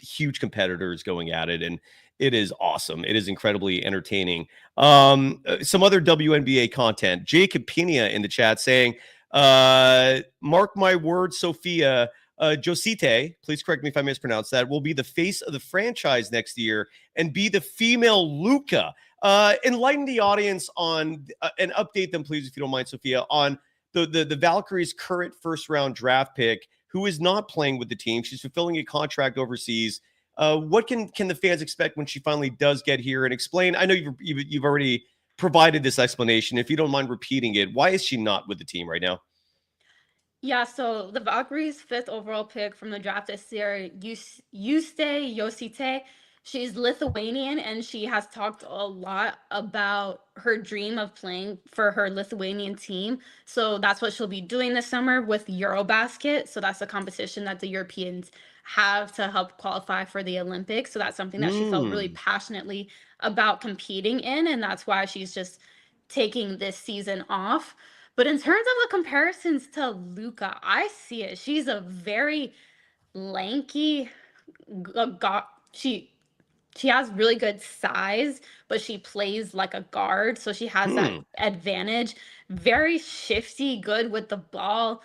huge competitors going at it, and it is awesome. It is incredibly entertaining. Some other WNBA content. Jacob Pena in the chat saying, mark my words, Sophia, Josite, please correct me if I mispronounced that, will be the face of the franchise next year and be the female Luca. Enlighten the audience on and update them, please, if you don't mind, Sophia, on the Valkyries' current first-round draft pick, who is not playing with the team. She's fulfilling a contract overseas. What can the fans expect when she finally does get here? And explain. I know you've already provided this explanation. If you don't mind repeating it, why is she not with the team right now? Yeah, so the Valkyries' 5th overall pick from the draft this year, Yuste Yosite. She's Lithuanian, and she has talked a lot about her dream of playing for her Lithuanian team. So that's what she'll be doing this summer with Eurobasket. So that's a competition that the Europeans have to help qualify for the Olympics. So that's something that she felt really passionately about competing in, and that's why she's just taking this season off. But in terms of the comparisons to Luca, I see it. She's a very lanky, she has really good size, but she plays like a guard, so she has that advantage. Very shifty, good with the ball,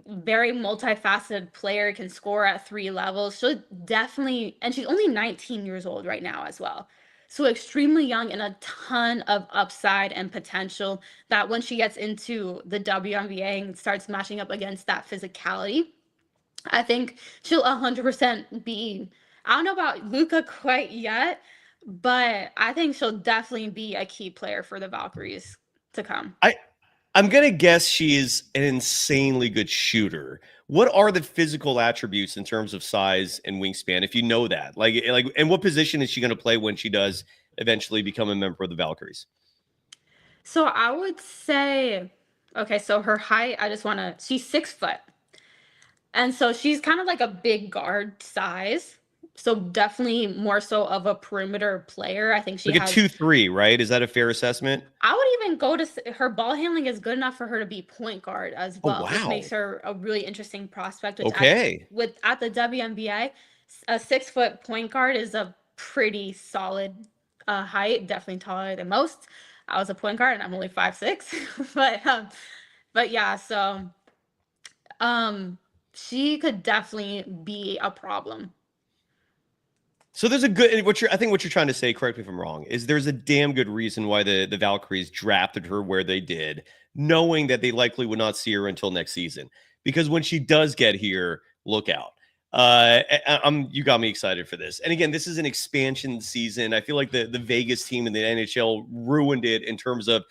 very multifaceted player, can score at 3 levels. She'll definitely, and she's only 19 years old right now as well. So extremely young and a ton of upside and potential that when she gets into the WNBA and starts matching up against that physicality, I think she'll 100% be, I don't know about Luca quite yet, but I think she'll definitely be a key player for the Valkyries to come. I'm going to guess she's an insanely good shooter. What are the physical attributes in terms of size and wingspan, if you know that? Like, and what position is she going to play when she does eventually become a member of the Valkyries? So I would say, okay, so her height, she's 6 foot. And so she's kind of like a big guard size. So definitely more so of a perimeter player. I think she like has a 2-3, right? Is that a fair assessment? I would even go to her ball handling is good enough for her to be point guard as well, which makes her a really interesting prospect. Which at the WNBA, a 6 foot point guard is a pretty solid height, definitely taller than most. I was a point guard and I'm only 5'6", but yeah, so she could definitely be a problem. So there's a good, I think what you're trying to say, correct me if I'm wrong, is there's a damn good reason why the Valkyries drafted her where they did, knowing that they likely would not see her until next season. Because when she does get here, look out. You got me excited for this. And again, this is an expansion season. I feel like the Vegas team in the NHL ruined it in terms of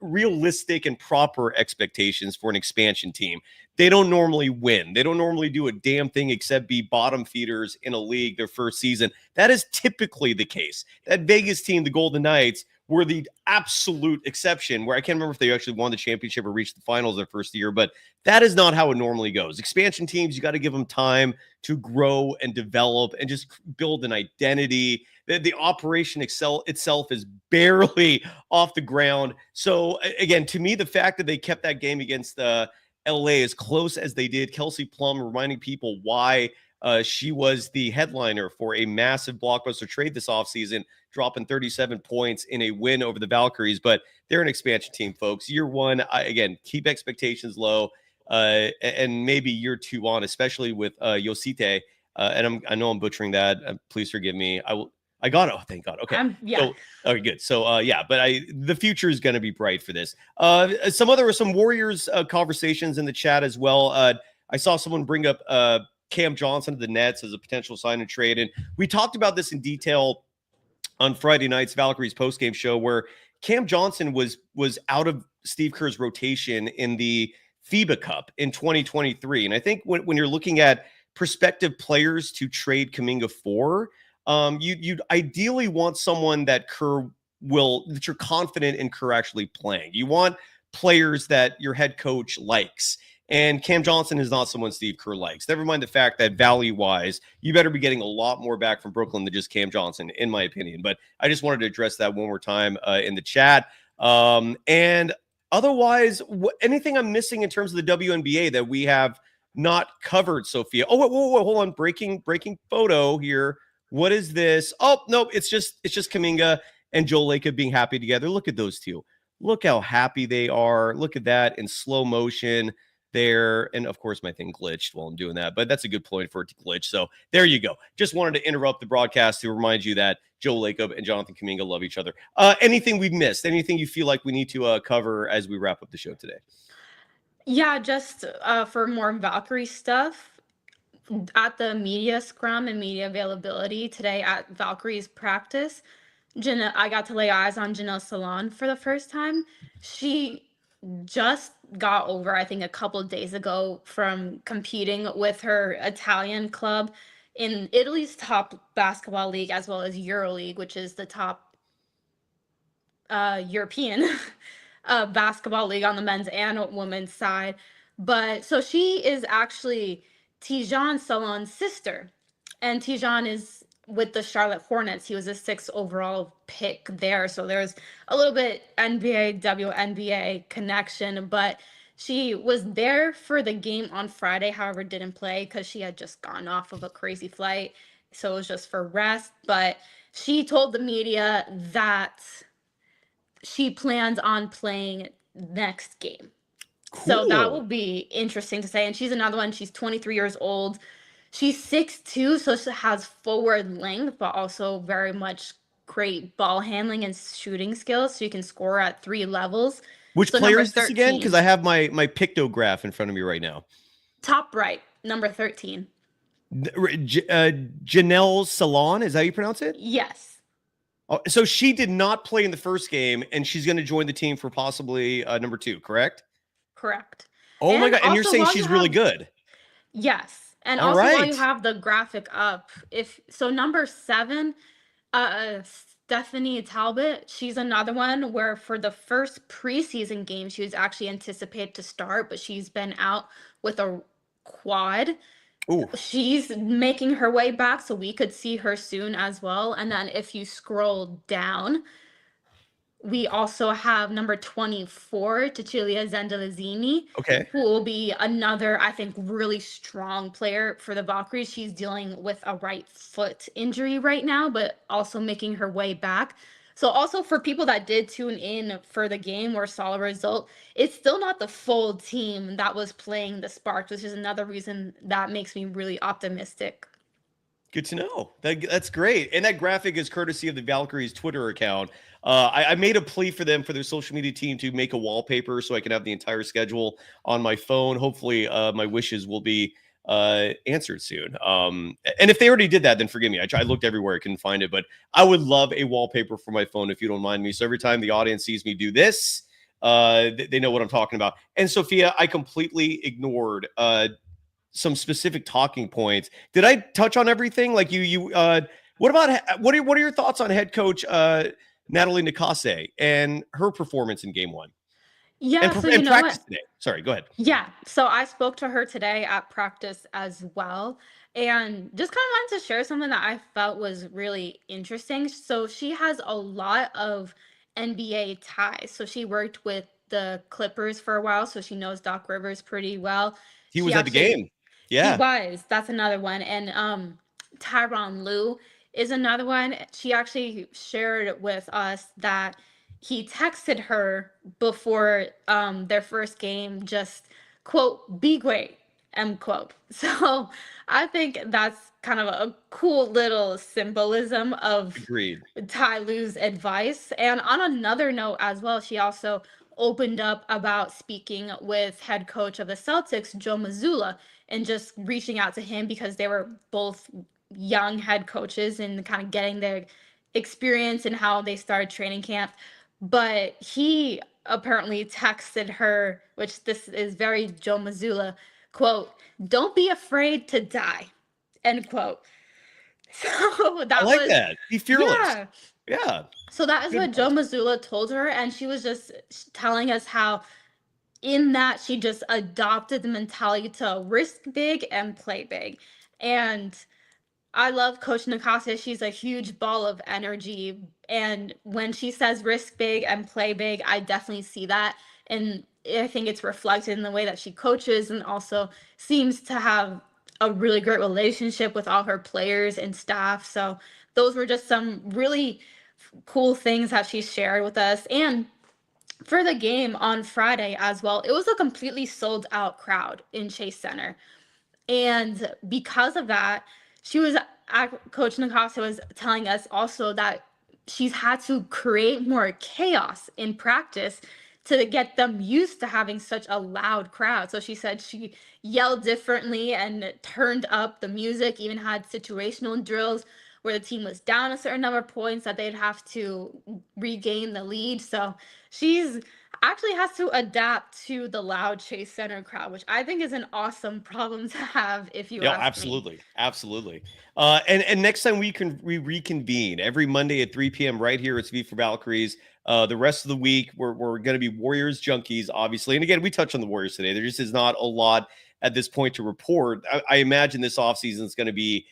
realistic and proper expectations for an expansion team. They don't normally win. They don't normally do a damn thing except be bottom feeders in a league their first season. That is typically the case. That Vegas team, the Golden Knights, were the absolute exception, where I can't remember if they actually won the championship or reached the finals their first year, but that is not how it normally goes. Expansion teams, you got to give them time to grow and develop and just build an identity. The operation itself is barely off the ground. So again, to me, the fact that they kept that game against LA as close as they did, Kelsey Plum reminding people why she was the headliner for a massive blockbuster trade this offseason, dropping 37 points in a win over the Valkyries. But they're an expansion team, folks. Year one, again, keep expectations low, and maybe year two on, especially with Yosite. And I know I'm butchering that. Please forgive me. I got it. Oh, thank God. Okay. Yeah. So, okay, good. So, but the future is going to be bright for this. Some Warriors conversations in the chat as well. I saw someone bring up Cam Johnson to the Nets as a potential sign and trade. And we talked about this in detail on Friday night's Valkyries postgame show, where Cam Johnson was out of Steve Kerr's rotation in the FIBA Cup in 2023. And I think when you're looking at prospective players to trade Kuminga for, you'd ideally want someone that you're confident in Kerr actually playing. You want players that your head coach likes. And Cam Johnson is not someone Steve Kerr likes. Never mind the fact that value-wise, you better be getting a lot more back from Brooklyn than just Cam Johnson, in my opinion. But I just wanted to address that one more time in the chat. And otherwise, anything I'm missing in terms of the WNBA that we have not covered, Sophia? Oh, wait, hold on. Breaking photo here. What is this? Oh, no, it's just Kuminga and Joel Lacob being happy together. Look at those two. Look how happy they are. Look at that in slow motion there. And of course, my thing glitched while I'm doing that, but that's a good point for it to glitch. So there you go. Just wanted to interrupt the broadcast to remind you that Joel Lacob and Jonathan Kuminga love each other. Anything we've missed? Anything you feel like we need to cover as we wrap up the show today? Yeah, just for more Valkyrie stuff. At the media scrum and media availability today at Valkyries practice, I got to lay eyes on Janelle Salon for the first time. She just got over, I think, a couple of days ago from competing with her Italian club in Italy's top basketball league, as well as EuroLeague, which is the top European basketball league on the men's and women's side. But so she is actually Tijan Salon's sister, and Tijan is with the Charlotte Hornets. He was a 6th overall pick there, so there's a little bit NBA, WNBA connection, but she was there for the game on Friday, however didn't play because she had just gone off of a crazy flight, so it was just for rest. But she told the media that she plans on playing next game. Cool. So that will be interesting to say. And she's another one. She's 23 years old. She's 6'2", so she has forward length, but also very much great ball handling and shooting skills. So you can score at 3 levels. Which player is this again? Because I have my pictograph in front of me right now. Top right, number 13. Janelle Salon, is that how you pronounce it? Yes. Oh, so she did not play in the first game, and she's going to join the team for possibly number 2, correct? Correct. Oh my God. And you're saying she's really good. Yes. And also while you have the graphic up, number 7, Stephanie Talbot, she's another one where for the first preseason game, she was actually anticipated to start, but she's been out with a quad. Ooh. She's making her way back, so we could see her soon as well. And then if you scroll down, we also have number 24, Cecilia Zendelazini, who will be another, I think, really strong player for the Valkyries. She's dealing with a right foot injury right now, but also making her way back. So also for people that did tune in for the game or saw a result, it's still not the full team that was playing the Sparks, which is another reason that makes me really optimistic. Good to know. That's great. And that graphic is courtesy of the Valkyries Twitter account. I made a plea for them, for their social media team, to make a wallpaper so I can have the entire schedule on my phone. Hopefully my wishes will be answered soon. And if they already did that, then forgive me. I looked everywhere, I couldn't find it, but I would love a wallpaper for my phone if you don't mind me. So every time the audience sees me do this, they know what I'm talking about. And Sophia, I completely ignored some specific talking points. Did I touch on everything? Like what about what are your thoughts on head coach Natalie Nakase and her performance in game one? Yeah, And, so and you know practice what? today. Sorry, go ahead. Yeah, so I spoke to her today at practice as well, and just kind of wanted to share something that I felt was really interesting. So she has a lot of NBA ties. So she worked with the Clippers for a while, so she knows Doc Rivers pretty well. He She was at the actually game. He Yeah. was. That's another one. And Tyronn Lue is another one. She actually shared with us that he texted her before their first game, just quote, be great, end quote. So I think that's kind of a cool little symbolism of Agreed. Ty Lue's advice. And on another note as well, she also opened up about speaking with head coach of the Celtics, Joe Mazzulla, and just reaching out to him because they were both young head coaches and kind of getting their experience and how they started training camp. But he apparently texted her, which this is very Joe Mazzulla, quote, "Don't be afraid to die," end quote. So I that like was, that. Be fearless. yeah. Yeah. So that is Good what Joe advice. Mazzulla told her, and she was just telling us how in that she just adopted the mentality to risk big and play big. And I love Coach Nakase. She's a huge ball of energy. And when she says risk big and play big, I definitely see that. And I think it's reflected in the way that she coaches and also seems to have a really great relationship with all her players and staff. So those were just some really cool things that she shared with us. And for the game on Friday as well, it was a completely sold out crowd in Chase Center. And because of that, she was Coach Nakasa was telling us also that she's had to create more chaos in practice to get them used to having such a loud crowd. So she said she yelled differently and turned up the music, even had situational drills where the team was down a certain number of points that they'd have to regain the lead. So she's actually has to adapt to the loud Chase Center crowd, which I think is an awesome problem to have, if you Yeah, ask me. absolutely. And next time we reconvene every Monday at 3 p.m. right here. It's V for Valkyries. The rest of the week we're going to be Warriors junkies, obviously. And again, we touched on the Warriors today. There just is not a lot at this point to report. I imagine this offseason is going to be.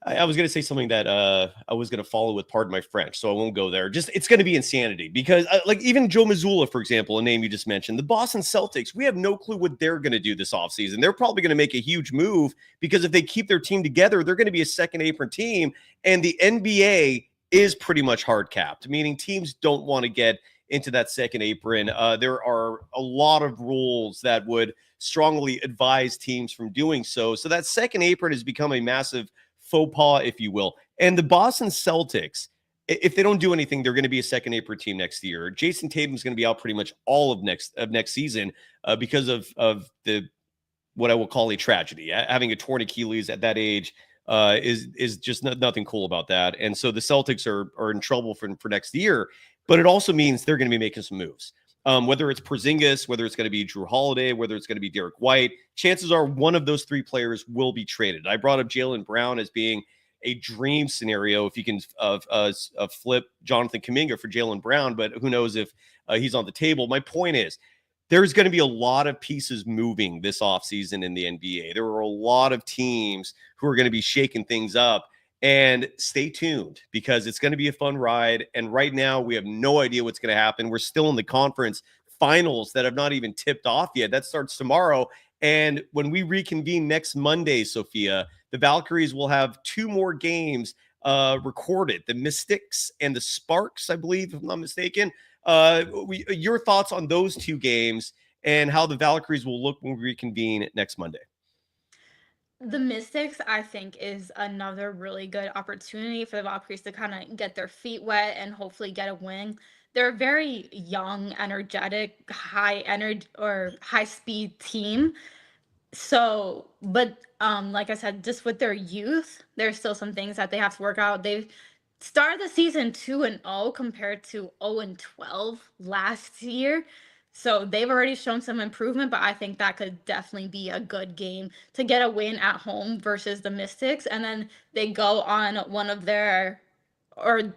I was going to say something that I was going to follow with pardon my French, so I won't go there. Just it's going to be insanity because like even Joe Mazzulla, for example, a name you just mentioned, the Boston Celtics, we have no clue what they're going to do this offseason. They're probably going to make a huge move because if they keep their team together, they're going to be a second apron team. And the NBA is pretty much hard capped, meaning teams don't want to get into that second apron. There are a lot of rules that would strongly advise teams from doing so. So that second apron has become a massive faux pas, if you will. And the Boston Celtics, if they don't do anything, they're going to be a second apron team next year. Jason Tatum's going to be out pretty much all of next season because of the what I will call a tragedy. Having a torn Achilles at that age is just nothing cool about that. And so the Celtics are in trouble for next year. But it also means they're going to be making some moves. Whether it's Porzingis, whether it's going to be Drew Holiday, whether it's going to be Derek White, chances are one of those three players will be traded. I brought up Jaylen Brown as being a dream scenario if you can flip Jonathan Kuminga for Jaylen Brown, but who knows if he's on the table. My point is there's going to be a lot of pieces moving this offseason in the NBA. There are a lot of teams who are going to be shaking things up. And stay tuned because it's going to be a fun ride. And right now, we have no idea what's going to happen. We're still in the conference finals that have not even tipped off yet. That starts tomorrow. And when we reconvene next Monday, Sophia, the Valkyries will have two more games recorded, the Mystics and the Sparks, I believe, if I'm not mistaken. Your thoughts on those two games and how the Valkyries will look when we reconvene next Monday? The Mystics, I think, is another really good opportunity for the Valkyries to kind of get their feet wet and hopefully get a win. They're a very young, energetic, high energy or high speed team. So, but like I said, just with their youth, there's still some things that they have to work out. They've started the season 2-0 compared to 0-12 last year. So they've already shown some improvement, but I think that could definitely be a good game to get a win at home versus the Mystics. And then they go on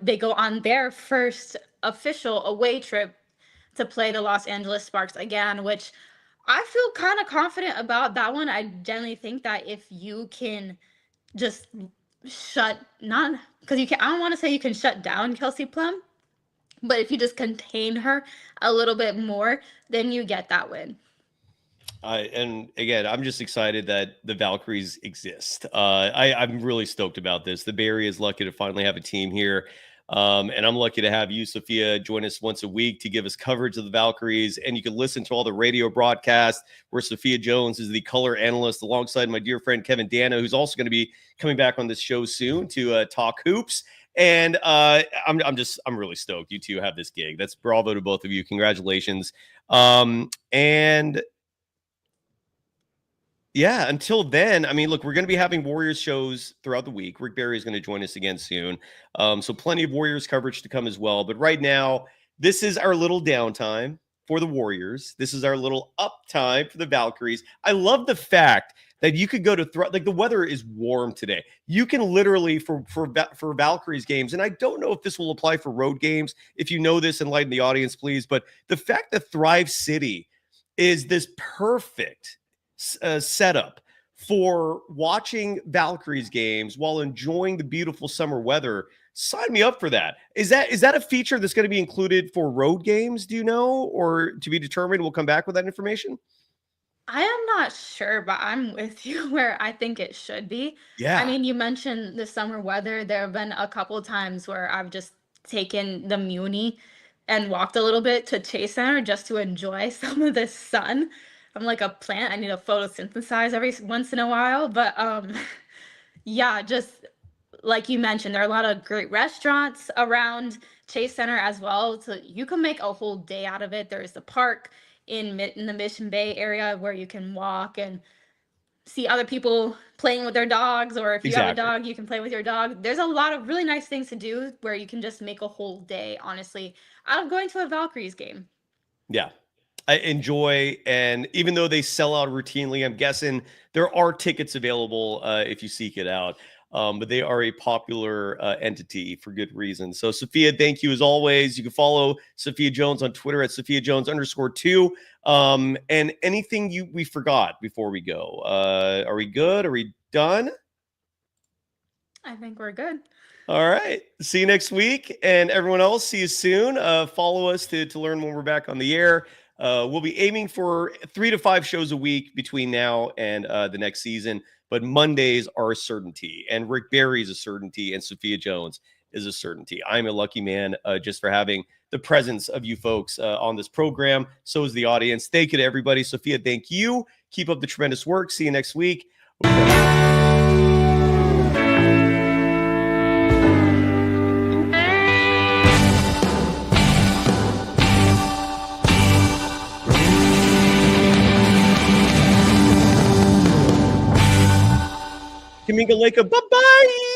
they go on their first official away trip to play the Los Angeles Sparks again, which I feel kind of confident about that one. I generally think that if you can just not because you can, I don't want to say you can shut down Kelsey Plum, but if you just contain her a little bit more, then you get that win. And again, I'm just excited that the Valkyries exist. I'm really stoked about this. The Bay Area is lucky to finally have a team here. And I'm lucky to have you, Sophia, join us once a week to give us coverage of the Valkyries. And you can listen to all the radio broadcasts where Sophia Jones is the color analyst alongside my dear friend Kevin Dano, who's also going to be coming back on this show soon to talk hoops. And I'm really stoked you two have this gig. That's bravo to both of you. Congratulations. And yeah, until then, I mean, look, we're going to be having Warriors shows throughout the week. Rick Barry is going to join us again soon. So plenty of Warriors coverage to come as well. But right now, this is our little downtime for the Warriors. This is our little up time for the Valkyries. I love the fact that you could go to like the weather is warm today. You can literally for Valkyries games, and I don't know if this will apply for road games. If you know this, enlighten the audience, please. But the fact that Thrive City is this perfect setup for watching Valkyries games while enjoying the beautiful summer weather. Sign me up for that. Is that a feature that's going to be included for road games? Do you know, or to be determined? We'll come back with that information. I am not sure, but I'm with you where I think it should be. Yeah. I mean, you mentioned the summer weather. There have been a couple times where I've just taken the Muni and walked a little bit to Chase Center just to enjoy some of the sun. I'm like a plant. I need to photosynthesize every once in a while. But yeah, just like you mentioned, there are a lot of great restaurants around Chase Center as well. So you can make a whole day out of it. There's the park in the Mission Bay area where you can walk and see other people playing with their dogs. Or if you have a dog, you can play with your dog. There's a lot of really nice things to do where you can just make a whole day, honestly, out of going to a Valkyries game. Yeah. I enjoy, and even though they sell out routinely, I'm guessing there are tickets available if you seek it out. But they are a popular entity for good reason. So, Sophia, thank you as always. You can follow Sophia Jones on Twitter at Sophia Jones _2. And anything we forgot before we go? Are we good? Are we done? I think we're good. All right. See you next week. And everyone else, see you soon. Follow us to learn when we're back on the air. We'll be aiming for 3 to 5 shows a week between now and the next season. But Mondays are a certainty, and Rick Barry is a certainty, and Sophia Jones is a certainty. I'm a lucky man just for having the presence of you folks on this program. So is the audience. Thank you to everybody. Sophia, thank you. Keep up the tremendous work. See you next week. Kuminga, Lacob, bye-bye.